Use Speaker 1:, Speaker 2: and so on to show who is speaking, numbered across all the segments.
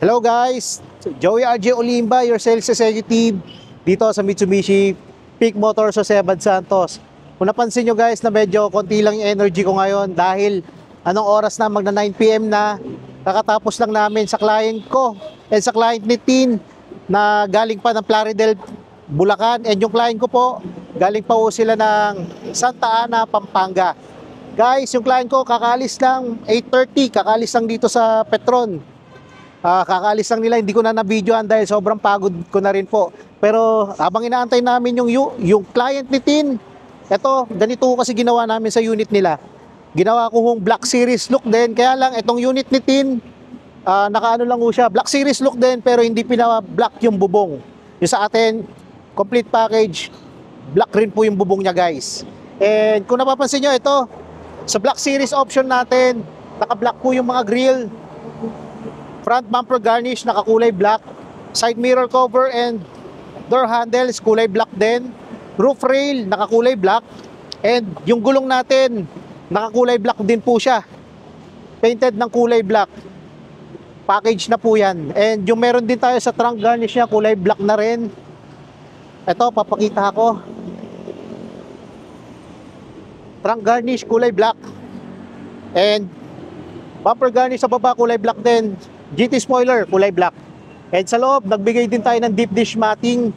Speaker 1: Hello guys, Joey RJ Olimba, your sales executive dito sa Mitsubishi Peak Motors Jose Bad Santos. Kung napansin nyo guys na medyo konti lang yung energy ko ngayon dahil anong oras na, magna 9 PM na, kakatapos lang namin sa client ko and sa client ni Tin na galing pa ng Plaridel, Bulacan, and yung client ko po galing pa po sila ng Santa Ana, Pampanga. Guys, yung client ko kakalis lang 8:30, kakalis lang dito sa Petron. Kakalis lang nila, hindi ko na na-videoan dahil sobrang pagod ko na rin po. Pero habang inaantay namin yung client ni Tin, eto, ganito kasi ginawa namin sa unit nila. Ginawa ko hong Black Series look din, kaya lang itong unit ni Tin, nakaano lang ho siya, Black Series look din pero hindi pina-black yung bubong. Yung sa atin, complete package, black rin po yung bubong niya guys. And kung napapansin nyo, ito, sa Black Series option natin, naka-black po yung mga grill. Front bumper garnish, nakakulay black. Side mirror cover and door handles, kulay black din. Roof rail, nakakulay black. And yung gulong natin, nakakulay black din po siya. Painted ng kulay black. Package na po yan. And yung meron din tayo sa trunk garnish niya, kulay black na rin. Ito, papakita ko. Trunk garnish, kulay black. And bumper garnish sa baba, kulay black din. GT spoiler, kulay black. And sa loob, nagbigay din tayo ng deep dish matting.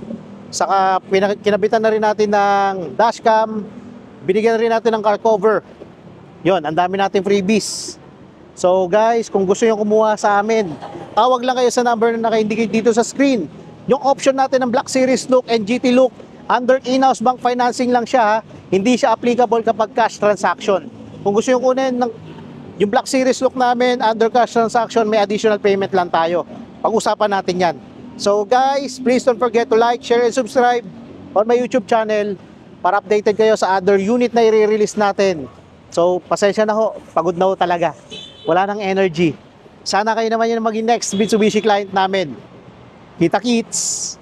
Speaker 1: Saka kinabitan na rin natin ng dashcam. Binigyan na rin natin ng car cover. Yon, ang dami natin freebies. So guys, kung gusto nyo kumuha sa amin, tawag lang kayo sa number na naka-indicate dito sa screen. Yung option natin ng Black Series look and GT look, under in-house bank financing lang siya ha. Hindi siya applicable kapag cash transaction. Kung gusto nyo kunin yung Black Series look namin, under cash transaction, may additional payment lang tayo. Pag-usapan natin yan. So guys, please don't forget to like, share, and subscribe on my YouTube channel para updated kayo sa other unit na i-release natin. So, pasensya na ho, pagod na ho talaga. Wala nang energy. Sana kayo naman yung maging next Mitsubishi client namin. Kita kits!